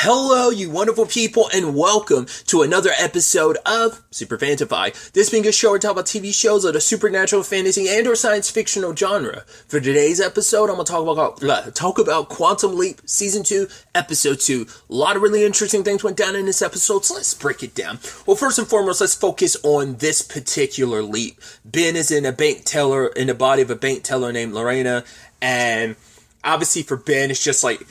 Hello, you wonderful people, and welcome to another episode of Super-Fanta-Fi. This being a show where we talk about TV shows of the supernatural, fantasy, and or science fictional genre. For today's episode, I'm going to talk about Quantum Leap Season 2, Episode 2. A lot of really interesting things went down in this episode, so let's break it down. Well, first and foremost, let's focus on this particular leap. Ben is in the body of a bank teller named Lorena, and obviously for Ben, it's just like,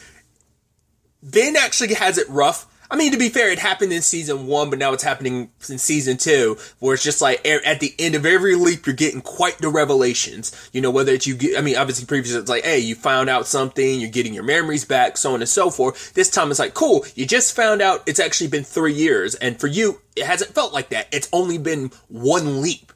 Ben actually has it rough. I mean, to be fair, it happened in season 1, but now it's happening in season 2, where it's just like, at the end of every leap, you're getting quite the revelations. You know, whether it's obviously previously it's like, hey, you found out something, you're getting your memories back, so on and so forth. This time it's like, cool, you just found out it's actually been 3 years, and for you, it hasn't felt like that. It's only been one leap.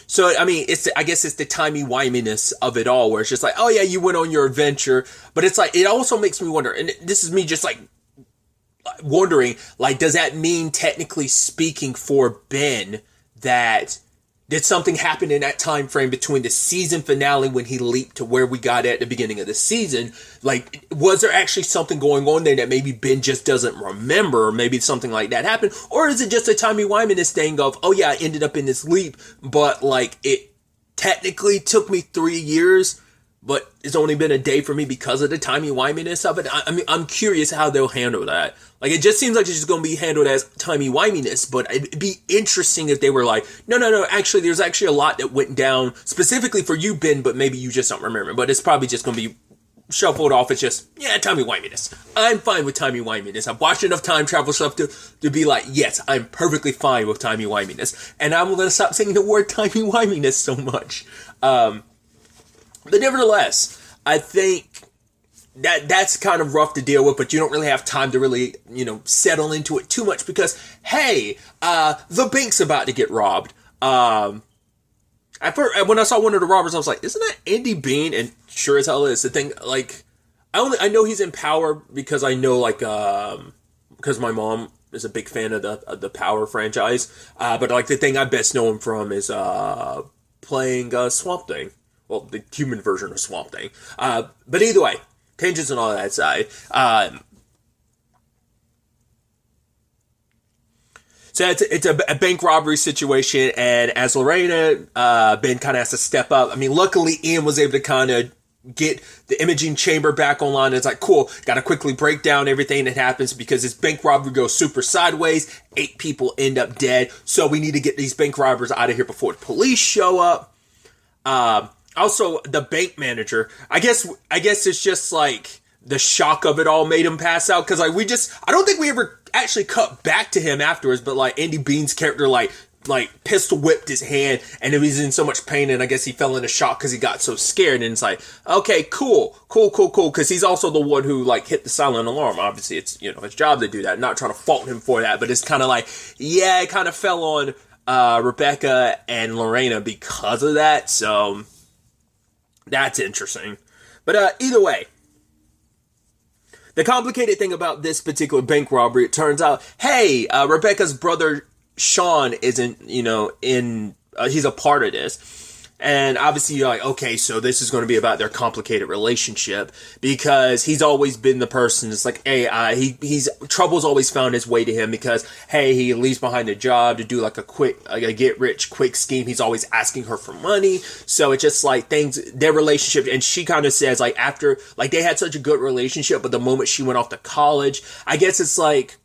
So, I mean, I guess it's the timey-wiminess of it all, where it's just like, oh yeah, you went on your adventure, but it's like, it also makes me wonder, and this is me just like, wondering, like, does that mean, technically speaking, for Ben, that did something happen in that time frame between the season finale when he leaped to where we got at the beginning of the season? Like, was there actually something going on there that maybe Ben just doesn't remember, or maybe something like that happened? Or is it just a timey-wiminess thing of, oh yeah, I ended up in this leap, but like, it technically took me 3 years, but it's only been a day for me because of the timey-wiminess of it? I mean, I'm curious how they'll handle that. Like, it just seems like it's just going to be handled as timey-wiminess, but it'd be interesting if they were like, no, actually, there's actually a lot that went down specifically for you, Ben, but maybe you just don't remember. But it's probably just going to be shuffled off. It's just, yeah, timey-wiminess. I'm fine with timey-wiminess. I've watched enough time travel stuff to be like, yes, I'm perfectly fine with timey-wiminess. And I'm going to stop saying the word timey-wiminess so much. But nevertheless, I think that's kind of rough to deal with, but you don't really have time to really, settle into it too much because, hey, the bank's about to get robbed. At first, when I saw one of the robbers, I was like, isn't that Andy Bean? And sure as hell is. The thing, like, I know he's in Power because I know, like, because my mom is a big fan of the Power franchise. But, like, the thing I best know him from is playing Swamp Thing. Well, the human version of Swamp Thing. But either way, tangents and all that side. So it's a bank robbery situation, and as Lorena, Ben kind of has to step up. I mean, luckily Ian was able to kind of get the imaging chamber back online. It's like, cool, got to quickly break down everything that happens because this bank robbery goes super sideways. 8 people end up dead, so we need to get these bank robbers out of here before the police show up. Also, the bank manager, I guess it's just like the shock of it all made him pass out. Cause like I don't think we ever actually cut back to him afterwards, but like Andy Bean's character, like pistol whipped his hand and he was in so much pain. And I guess he fell into shock cause he got so scared. And it's like, okay, cool. Cause he's also the one who like hit the silent alarm. Obviously it's, his job to do that. I'm not trying to fault him for that, but it's kind of like, yeah, it kind of fell on, Rebecca and Lorena because of that. So that's interesting. But either way, the complicated thing about this particular bank robbery, it turns out, hey, Rebecca's brother Sean isn't, he's a part of this. And obviously you're like, okay, so this is going to be about their complicated relationship because he's always been the person that's like, hey, he's trouble's always found his way to him because, hey, he leaves behind a job to do like a get rich quick scheme. He's always asking her for money. So it's just like their relationship. And she kind of says like after, like they had such a good relationship, but the moment she went off to college, I guess it's like,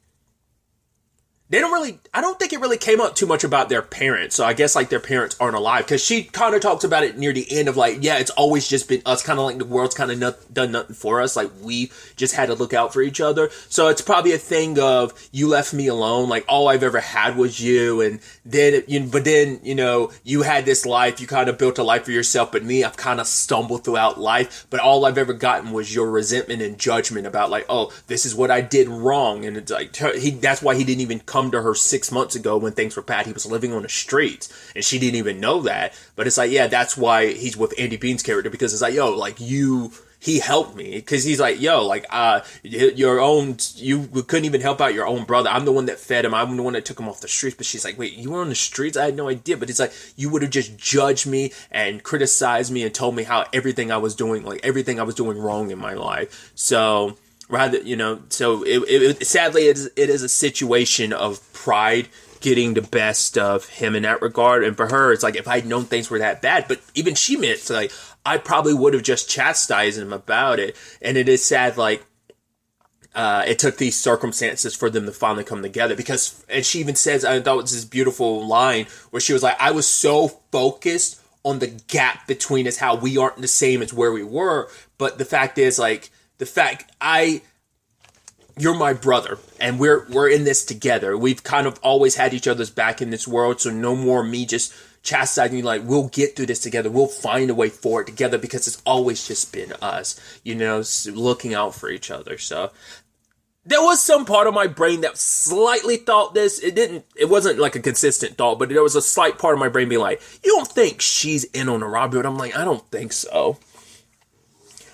I don't think it really came up too much about their parents. So I guess like their parents aren't alive because she kind of talks about it near the end of like, yeah, it's always just been us, kind of like the world's kind of done nothing for us. Like we just had to look out for each other. So it's probably a thing of you left me alone. Like all I've ever had was you. And then, you had this life, you kind of built a life for yourself. But me, I've kind of stumbled throughout life. But all I've ever gotten was your resentment and judgment about like, oh, this is what I did wrong. And it's like, that's why he didn't even come to her 6 months ago when things were bad. He was living on the streets and she didn't even know that. But it's like, yeah, that's why he's with Andy Bean's character because it's like, yo, like he helped me because he's like, yo, like, you couldn't even help out your own brother. I'm the one that fed him. I'm the one that took him off the streets. But she's like, wait, you were on the streets? I had no idea. But it's like, you would have just judged me and criticized me and told me how everything I was doing wrong in my life. So rather, so sadly it is a situation of pride getting the best of him in that regard. And for her, it's like, if I'd known things were that bad, but even she admits, like, I probably would have just chastised him about it. And it is sad, like, it took these circumstances for them to finally come together, because, and she even says, I thought it was this beautiful line where she was like, I was so focused on the gap between us, how we aren't the same as where we were. But the fact is, like, you're my brother, and we're in this together. We've kind of always had each other's back in this world, so no more me just chastising you. Like, we'll get through this together. We'll find a way forward together, because it's always just been us, looking out for each other. So there was some part of my brain that slightly thought this. It wasn't like a consistent thought, but there was a slight part of my brain being like, you don't think she's in on a robbery? But I'm like, I don't think so.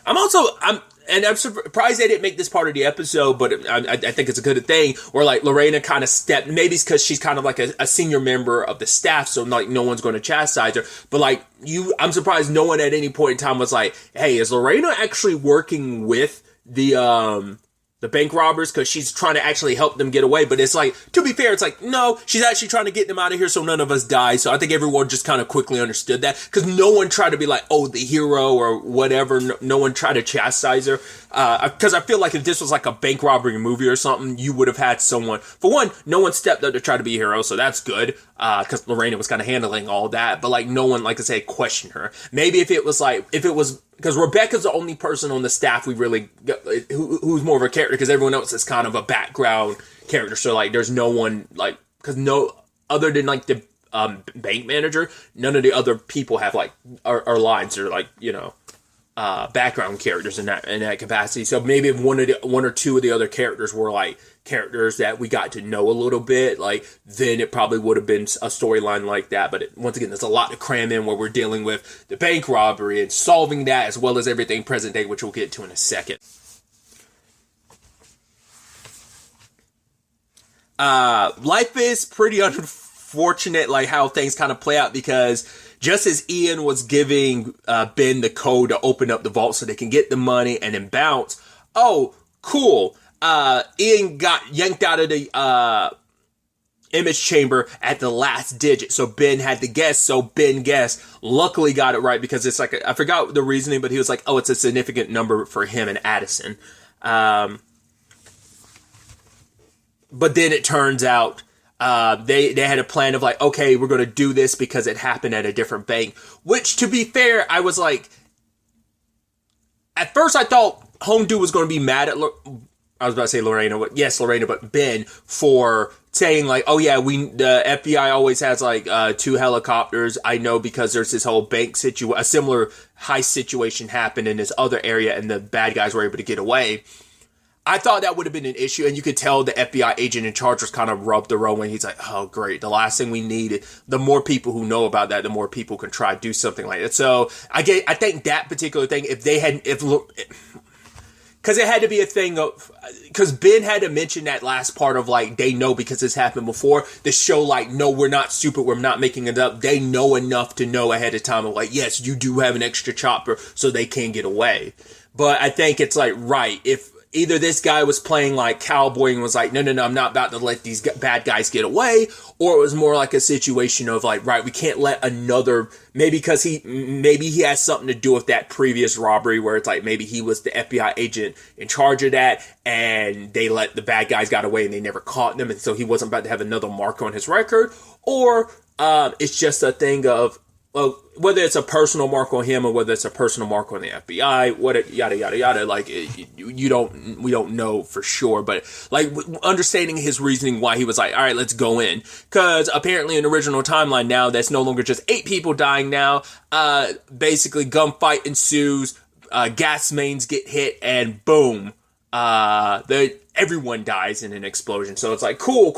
I'm surprised they didn't make this part of the episode, but I think it's a good thing, where, like, Lorena kind of stepped, maybe it's because she's kind of like a senior member of the staff, so, like, no one's going to chastise her, but, like, I'm surprised no one at any point in time was like, hey, is Lorena actually working with the bank robbers, because she's trying to actually help them get away? But it's like, to be fair, it's like, no, she's actually trying to get them out of here so none of us die. So I think everyone just kind of quickly understood that, because no one tried to be like, oh, the hero or whatever. No one tried to chastise her, because I feel like if this was like a bank robbery movie or something, you would have had someone, for one, no one stepped up to try to be a hero, so that's good, because Lorena was kind of handling all that, but, like, no one, like I say, questioned her. Maybe if it was because Rebecca's the only person on the staff we really who's more of a character, because everyone else is kind of a background character. So, like, there's no one, like, because other than, like, the bank manager, none of the other people have, like, our lines or, like, background characters in that capacity. So maybe if one or two of the other characters were, like, characters that we got to know a little bit, like, then it probably would have been a storyline like that. But once again, there's a lot to cram in, where we're dealing with the bank robbery and solving that, as well as everything present day, which we'll get to in a second. Life is pretty unfortunate, like, how things kind of play out, because just as Ian was giving Ben the code to open up the vault so they can get the money and then bounce, oh, cool, Ian got yanked out of the image chamber at the last digit, so Ben had to guess, so Ben guessed, luckily got it right, because it's like, I forgot the reasoning, but he was like, oh, it's a significant number for him and Addison. But then it turns out they had a plan of, like, okay, we're going to do this because it happened at a different bank, which, to be fair, I was like, at first I thought Hongdu was going to be mad at, I was about to say Lorena, but yes, Lorena, but Ben, for saying, like, oh yeah, the FBI always has, like, 2 helicopters. I know, because there's this whole bank a similar heist situation happened in this other area, and the bad guys were able to get away. I thought that would have been an issue, and you could tell the FBI agent in charge was kind of rubbed the row when he's like, oh, great, the last thing we need, the more people who know about that, the more people can try to do something like that. So I think that particular thing, because it had to be a thing of, because Ben had to mention that last part of, like, they know because this happened before, the show, like, no, we're not stupid, we're not making it up, they know enough to know ahead of time of, like, yes, you do have an extra chopper so they can get away. But I think it's like, right, if either this guy was playing like cowboy and was like, no, I'm not about to let these bad guys get away, or it was more like a situation of, like, right, we can't let another, maybe he has something to do with that previous robbery, where it's like, maybe he was the FBI agent in charge of that, and they let the bad guys got away and they never caught them, and so he wasn't about to have another mark on his record, or it's just a thing of, well, whether it's a personal mark on him or whether it's a personal mark on the FBI, yada yada yada. Like, we don't know for sure, but, like, understanding his reasoning why he was like, all right, let's go in, because apparently in the original timeline now, that's no longer just 8 people dying now. Basically, gunfight ensues, gas mains get hit, and boom, everyone dies in an explosion. So it's like, cool.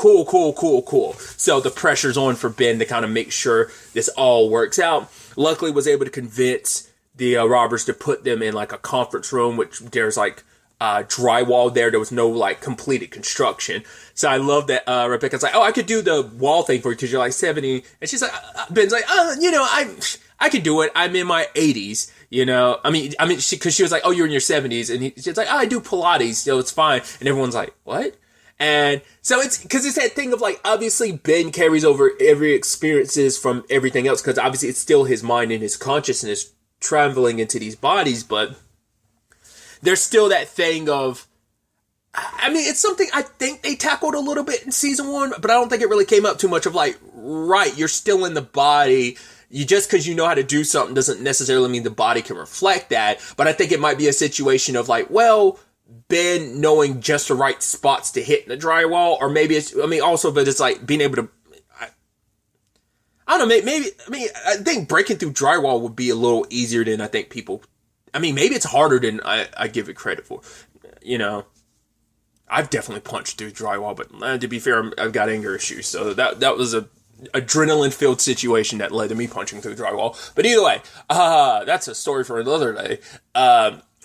So the pressure's on for Ben to kind of make sure this all works out. Luckily was able to convince the robbers to put them in, like, a conference room, which there's, like, drywall there. There was no, like, completed construction. So I love that Rebecca's like, oh, I could do the wall thing for you because you're, like, 70. And she's like, Ben's like, I could do it. I'm in my 80s. because she was like, oh, you're in your 70s. And she's like, oh, I do Pilates, so it's fine. And everyone's like, what? And so it's because it's that thing of like, obviously Ben carries over every experiences from everything else, because obviously it's still his mind and his consciousness traveling into these bodies, but there's still that thing of, it's something I think they tackled a little bit in season 1, but I don't think it really came up too much of like, right, you're still in the body. You just because you know how to do something doesn't necessarily mean the body can reflect that. But I think it might be a situation of like, well, Ben knowing just the right spots to hit in the drywall, or maybe but it's like being able to, I don't know, I think breaking through drywall would be a little easier than I think people, maybe it's harder than I give it credit for, I've definitely punched through drywall, but to be fair, I've got anger issues, so that was a adrenaline-filled situation that led to me punching through drywall. But either way, that's a story for another day.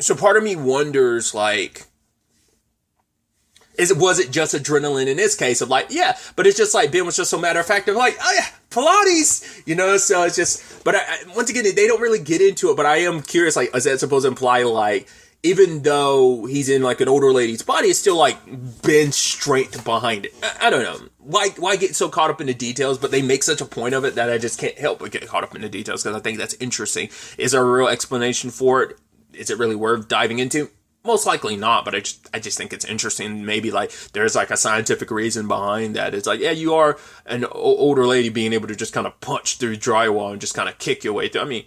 So part of me wonders, like, was it just adrenaline in this case of like, yeah, but it's just like Ben was just so matter of fact of like, oh yeah, Pilates, so it's just, but once again, they don't really get into it, but I am curious, like, is that supposed to imply like, even though he's in like an older lady's body, it's still like Ben's strength behind it. I don't know. Why get so caught up in the details? But they make such a point of it that I just can't help but get caught up in the details because I think that's interesting. Is there a real explanation for it? Is it really worth diving into? Most likely not, but I just think it's interesting. Maybe like there's like a scientific reason behind that. It's like, yeah, you are an older lady being able to just kind of punch through drywall and just kind of kick your way through.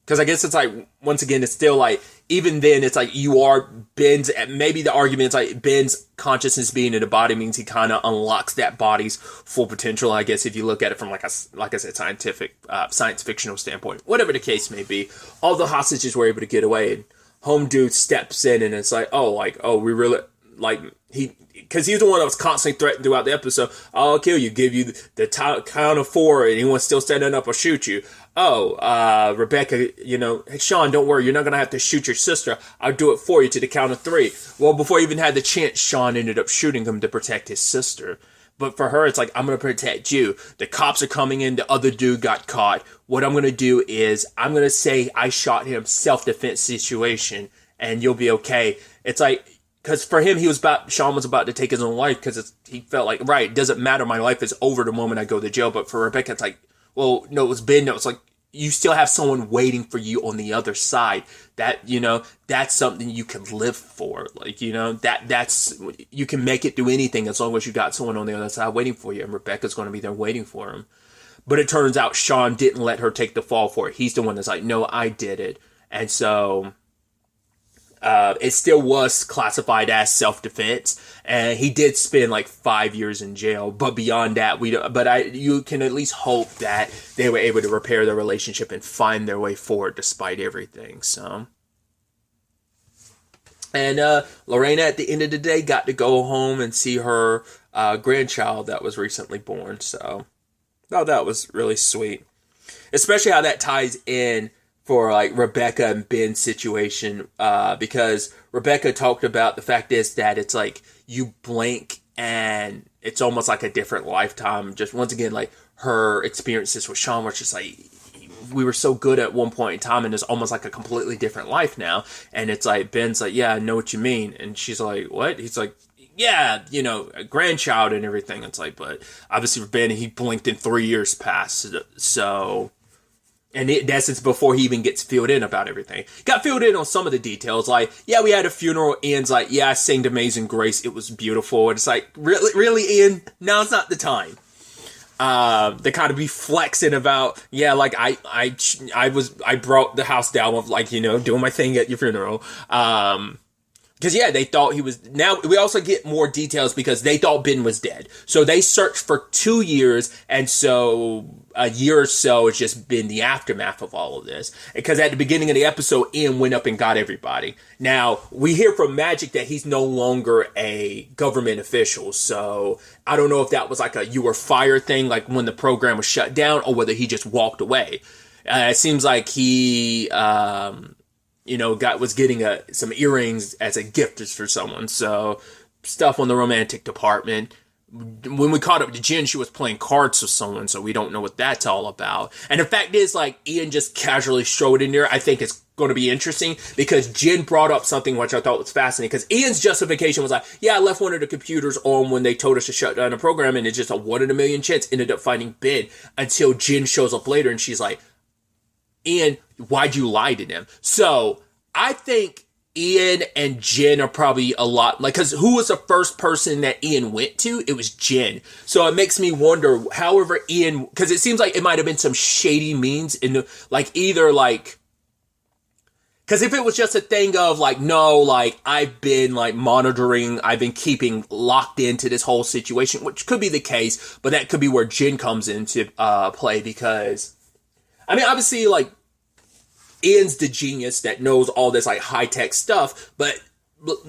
Because I guess it's like, once again, it's still like, even then, it's like you are Ben's, maybe the argument is like Ben's consciousness being in the body means he kind of unlocks that body's full potential, I guess, if you look at it from like I said, science fictional standpoint. Whatever the case may be, all the hostages were able to get away, and Home Dude steps in, and it's like, we really, like, because he's the one that was constantly threatened throughout the episode. I'll kill you, give you the count of 4, and anyone's still standing up, I'll shoot you. Rebecca, hey, Sean, don't worry, you're not going to have to shoot your sister. I'll do it for you to the count of 3. Well, before he even had the chance, Sean ended up shooting him to protect his sister. But for her, it's like, I'm going to protect you. The cops are coming in. The other dude got caught. What I'm going to do is I'm going to say I shot him, self-defense situation, and you'll be okay. It's like, because for him, Sean was about to take his own life because he felt like, right, it doesn't matter. My life is over the moment I go to jail. But for Rebecca, it's like, well, no, it was Ben. No, it's like, you still have someone waiting for you on the other side. That, that's something you can live for. Like, that's, you can make it through anything as long as you got someone on the other side waiting for you. And Rebecca's going to be there waiting for him. But it turns out Sean didn't let her take the fall for it. He's the one that's like, no, I did it. And so it still was classified as self-defense, and he did spend like 5 years in jail. But beyond that, you can at least hope that they were able to repair their relationship and find their way forward despite everything. So, and Lorena at the end of the day got to go home and see her grandchild that was recently born. So, that was really sweet, especially how that ties in for like Rebecca and Ben's situation, because Rebecca talked about the fact is that it's like you blink and it's almost like a different lifetime. Just once again, like her experiences with Sean were just like, we were so good at one point in time and it's almost like a completely different life now. And it's like, Ben's like, yeah, I know what you mean. And she's like, what? He's like, yeah, a grandchild and everything. It's like, but obviously for Ben, he blinked and 3 years passed. So, and that's before he even gets filled in about everything. Got filled in on some of the details. Like, yeah, we had a funeral. Ian's like, yeah, I sang Amazing Grace. It was beautiful. And it's like, really, Ian? Now's not the time. They kind of be flexing about, yeah, like I brought the house down with like, doing my thing at your funeral. Because, yeah, they thought he was... Now, we also get more details because they thought Ben was dead. So they searched for 2 years, and so a year or so has just been the aftermath of all of this. Because at the beginning of the episode, Ian went up and got everybody. Now, we hear from Magic that he's no longer a government official. So I don't know if that was like a you were fired thing, like when the program was shut down, or whether he just walked away. It seems like he... was getting some earrings as a gift for someone. So stuff on the romantic department. when we caught up to Jin, she was playing cards with someone, so we don't know what that's all about. And the fact is, like, Ian just casually showed in there. I think it's going to be interesting because Jin brought up something which I thought was fascinating, because Ian's justification was like, yeah, I left one of the computers on when they told us to shut down the program, and it's just a 1 in a million chance. Ended up finding Ben, until Jin shows up later and she's like, Ian, why'd you lie to them? So I think Ian and Jin are probably a lot, like, because who was the first person that Ian went to? It was Jin. So it makes me wonder, however Ian, because it seems like it might have been some shady means in the, like, either like, because if it was just a thing of like, no, like, I've been like monitoring, I've been keeping locked into this whole situation, which could be the case, but that could be where Jin comes into play, because, I mean, obviously, like, Ian's the genius that knows all this like high-tech stuff, but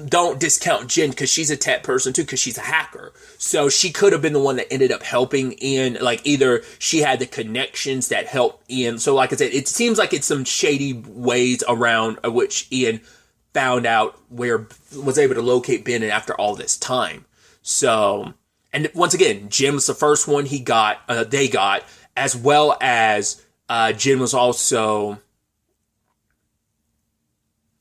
don't discount Jin, because she's a tech person too, because she's a hacker. So she could have been the one that ended up helping Ian. Like, either she had the connections that helped Ian. So like I said, it seems like it's some shady ways around which Ian found out was able to locate Ben after all this time. So, and once again, Jin was the first one they got, as well as Jin was also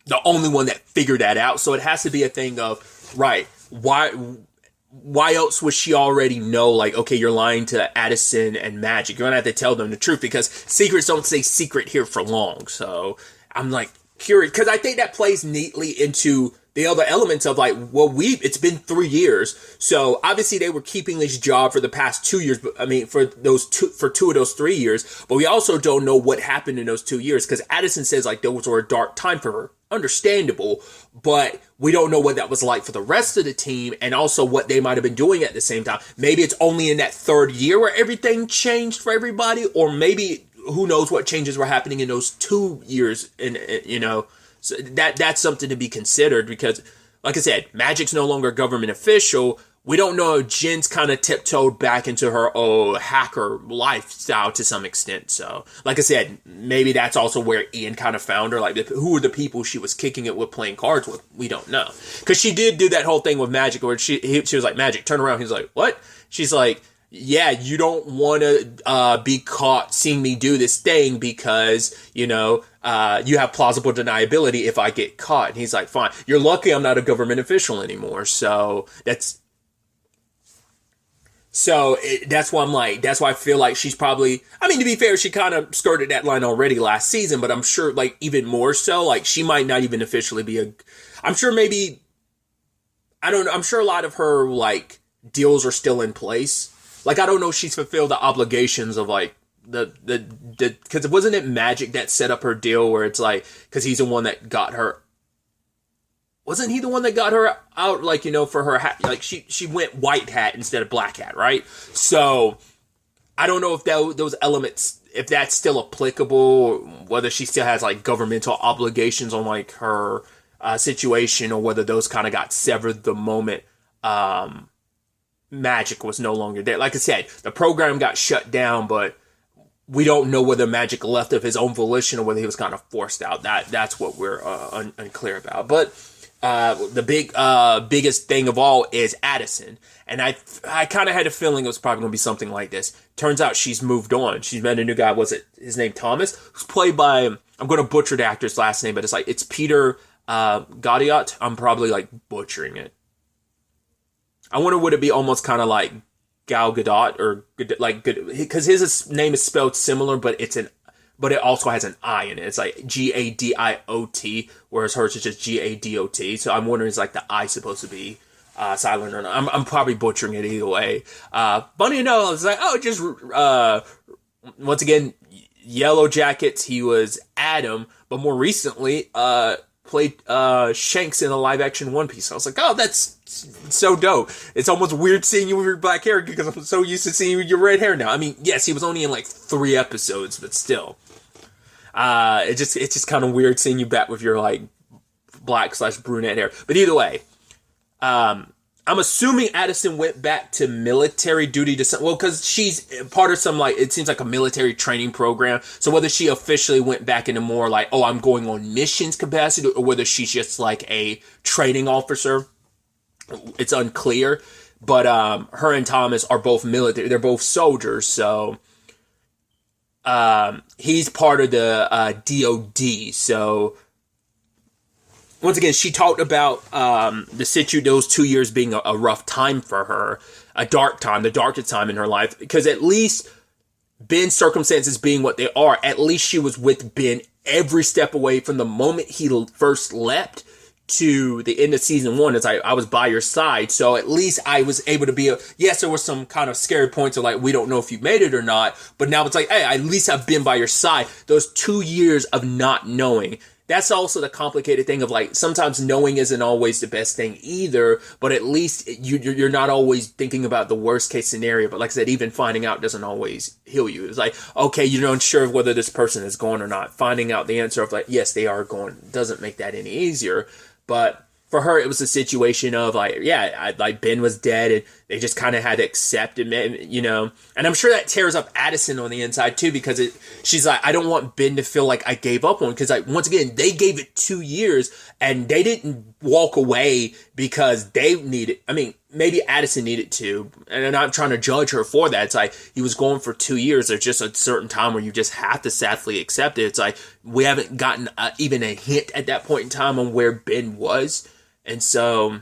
the only one that figured that out. So it has to be a thing of, right, why else would she already know, like, okay, you're lying to Addison and Magic. You're going to have to tell them the truth, because secrets don't stay secret here for long. So I'm like curious, because I think that plays neatly into the other elements of like, well, it's been 3 years. So obviously they were keeping this job for the past 2 years. But I mean, for 2 of those 3 years, but we also don't know what happened in those 2 years, because Addison says like those were a dark time for her. Understandable, but we don't know what that was like for the rest of the team, and also what they might have been doing at the same time. Maybe it's only in that 3rd year where everything changed for everybody, or maybe who knows what changes were happening in those 2 years, and you know, so that's something to be considered, because like I said, Magic's no longer a government official. We don't know if Jin's kind of tiptoed back into her hacker lifestyle to some extent. So, like I said, maybe that's also where Ian kind of found her. Like, who were the people she was kicking it with, playing cards with? We don't know. Because she did do that whole thing with Magic, where she was like, Magic, turn around. He's like, what? She's like, yeah, you don't want to be caught seeing me do this thing, because, you know, you have plausible deniability if I get caught. And he's like, fine. You're lucky I'm not a government official anymore. So that's why I'm like, that's why I feel like she's probably, I mean, to be fair, she kind of skirted that line already last season, but I'm sure, like, even more so, like, she might not even officially be I'm sure maybe, I don't know, I'm sure a lot of her, like, deals are still in place. Like, I don't know if she's fulfilled the obligations of, like, because wasn't it Magic that set up her deal where it's like, because he's the one that got her, wasn't he the one that got her out, like, you know, for her hat? Like, she went white hat instead of black hat, right? So, I don't know if those elements, if that's still applicable, or whether she still has, like, governmental obligations on, like, her situation, or whether those kind of got severed the moment Magic was no longer there. Like I said, the program got shut down, but we don't know whether Magic left of his own volition or whether he was kind of forced out. That's what we're unclear about. But the biggest thing of all is Addison. And I kind of had a feeling it was probably going to be something like this. Turns out she's moved on. She's met a new guy. Was it his name Thomas? Who's played by, I'm going to butcher the actor's last name, but it's Peter Gaudiot. I'm probably like butchering it. I wonder, would it be almost kind of like Gal Gadot, or like, because his name is spelled similar, but it also has an I in it. It's like Gadiot, whereas hers is just Gadot. So I'm wondering, is like the I supposed to be silent or not? I'm probably butchering it either way. Funny enough, it's like, just once again, Yellow Jackets. He was Adam, but more recently played Shanks in a live action One Piece. I was like, oh, that's so dope. It's almost weird seeing you with your black hair, because I'm so used to seeing you with your red hair now. I mean, yes, he was only in like 3 episodes, but still. It's just kind of weird seeing you back with your like black/brunette hair. But either way, I'm assuming Addison went back to military duty because she's part of some, like, it seems like a military training program. So whether she officially went back into more like, oh, I'm going on missions capacity, or whether she's just like a training officer, it's unclear. But her and Thomas are both military. They're both soldiers. So he's part of the DOD. So once again, she talked about those 2 years being a rough time for her, a dark time, the darkest time in her life, because at least Ben's circumstances being what they are, at least she was with Ben every step away from the moment he first leapt to the end of season 1. It's like, I was by your side. So at least I was able to be yes, there were some kind of scary points of like, we don't know if you made it or not, but now it's like, hey, at least I've been by your side. Those 2 years of not knowing. That's also the complicated thing of like, sometimes knowing isn't always the best thing either, but at least you're not always thinking about the worst case scenario. But like I said, even finding out doesn't always heal you. It's like, okay, you're not sure of whether this person is gone or not. Finding out the answer of like, yes, they are gone doesn't make that any easier. But for her, it was a situation of like, yeah, like Ben was dead and they just kind of had to accept it, you know. And I'm sure that tears up Addison on the inside too, because she's like, I don't want Ben to feel like I gave up on, because like, once again, they gave it 2 years and they didn't walk away because they needed, I mean, maybe Addison needed to, and I'm not trying to judge her for that. It's like, he was gone for 2 years. There's just a certain time where you just have to sadly accept it. It's like, we haven't gotten even a hint at that point in time on where Ben was. And so,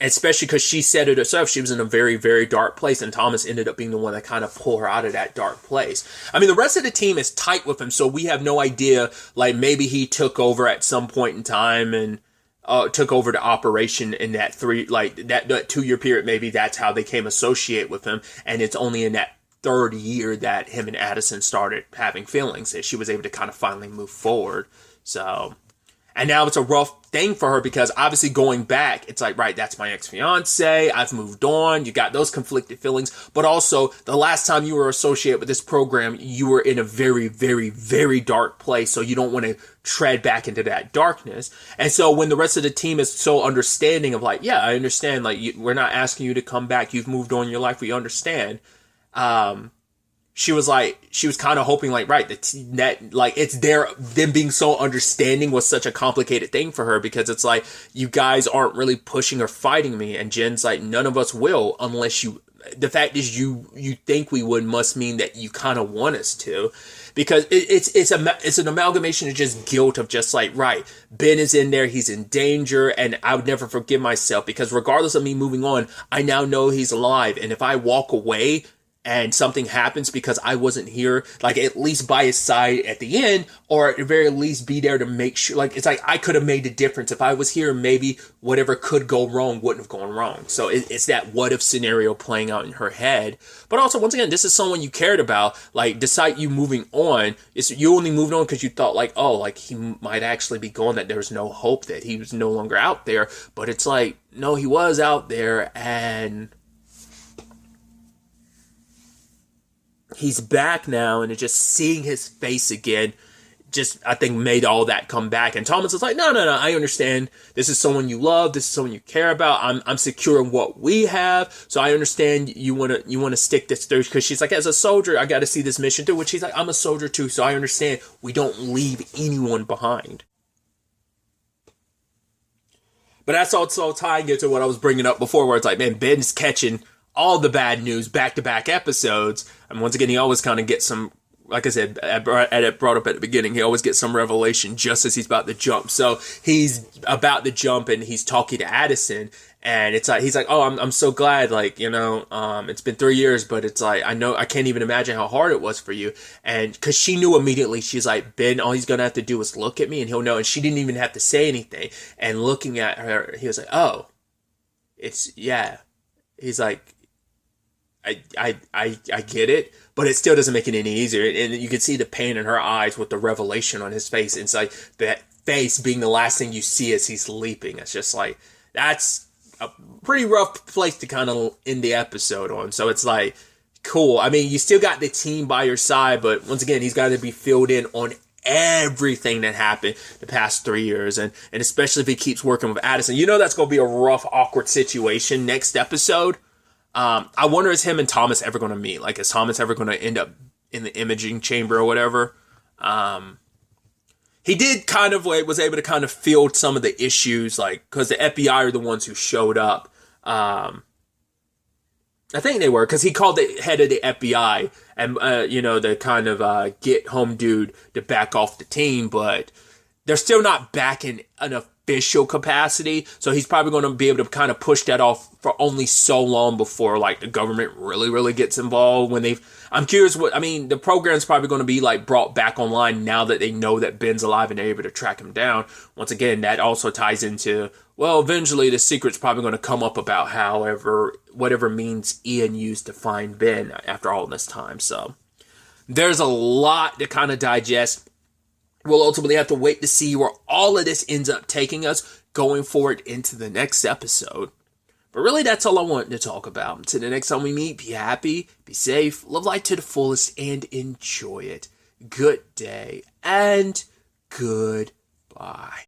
especially because she said it herself, she was in a very, very dark place, and Thomas ended up being the one that kind of pulled her out of that dark place. I mean, the rest of the team is tight with him, so we have no idea, like, maybe he took over at some point in time and took over the operation in that 2 year period. Maybe that's how they came associate with him, and it's only in that third year that him and Addison started having feelings, that she was able to kind of finally move forward. So, and now it's a rough thing for her, because obviously going back, it's like, right, that's my ex-fiance, I've moved on, you got those conflicted feelings, but also the last time you were associated with this program, you were in a very, very, very dark place, so you don't want to tread back into that darkness. And so when the rest of the team is so understanding of like, yeah, I understand, like, we're not asking you to come back, you've moved on in your life, we understand. She was kind of hoping like, right, that like, it's them being so understanding was such a complicated thing for her, because it's like, you guys aren't really pushing or fighting me. And Jen's like, none of us will, unless the fact is you think we would must mean that you kind of want us to, because it's an amalgamation of just guilt of just like, right, Ben is in there, he's in danger, and I would never forgive myself, because regardless of me moving on, I now know he's alive. And if I walk away and something happens because I wasn't here, like, at least by his side at the end, or at the very least be there to make sure, like, it's like I could have made the difference. If I was here, maybe whatever could go wrong wouldn't have gone wrong. So it's that what if scenario playing out in her head. But also, once again, this is someone you cared about. Like, despite you moving on, you only moved on because you thought like, oh, like, he might actually be gone, that there's no hope, that he was no longer out there. But it's like, no, he was out there, and he's back now, and it's just seeing his face again, just, I think, made all that come back. And Thomas is like, no, I understand. This is someone you love. This is someone you care about. I'm secure in what we have. So I understand you want to stick this through, because she's like, as a soldier, I got to see this mission through, which she's like, I'm a soldier too. So I understand we don't leave anyone behind. But that's also tying into what I was bringing up before, where it's like, man, Ben's catching all the bad news back-to-back episodes. And once again, he always kind of gets some, like I said, I brought up at the beginning, he always gets some revelation just as he's about to jump. So he's about to jump and he's talking to Addison, and it's like, he's like, oh, I'm so glad, like, you know, it's been 3 years, but it's like, I can't even imagine how hard it was for you. And because she knew immediately, she's like, Ben, all he's going to have to do is look at me and he'll know. And she didn't even have to say anything. And looking at her, he was like, oh, yeah. He's like, I get it, but it still doesn't make it any easier. And you can see the pain in her eyes with the revelation on his face. It's like that face being the last thing you see as he's leaping. It's just like, that's a pretty rough place to kind of end the episode on. So it's like, cool. I mean, you still got the team by your side, but once again, he's got to be filled in on everything that happened the past 3 years. And especially if he keeps working with Addison, you know, that's going to be a rough, awkward situation next episode. I wonder, is him and Thomas ever going to meet? Like, is Thomas ever going to end up in the imaging chamber or whatever? He did kind of, like, was able to kind of field some of the issues, like, because the FBI are the ones who showed up, I think they were, because he called the head of the FBI and, the kind of get home dude to back off the team, but they're still not back in an official capacity, so he's probably going to be able to kind of push that off for only so long before, like, the government really gets involved. I'm curious the program's probably going to be, like, brought back online now that they know that Ben's alive and they're able to track him down. Once again, that also ties into, well, eventually the secret's probably going to come up about whatever means Ian used to find Ben after all this time. So there's a lot to kind of digest. We'll ultimately have to wait to see where all of this ends up taking us going forward into the next episode. But really, that's all I wanted to talk about. Until the next time we meet, be happy, be safe, live life to the fullest, and enjoy it. Good day, and goodbye.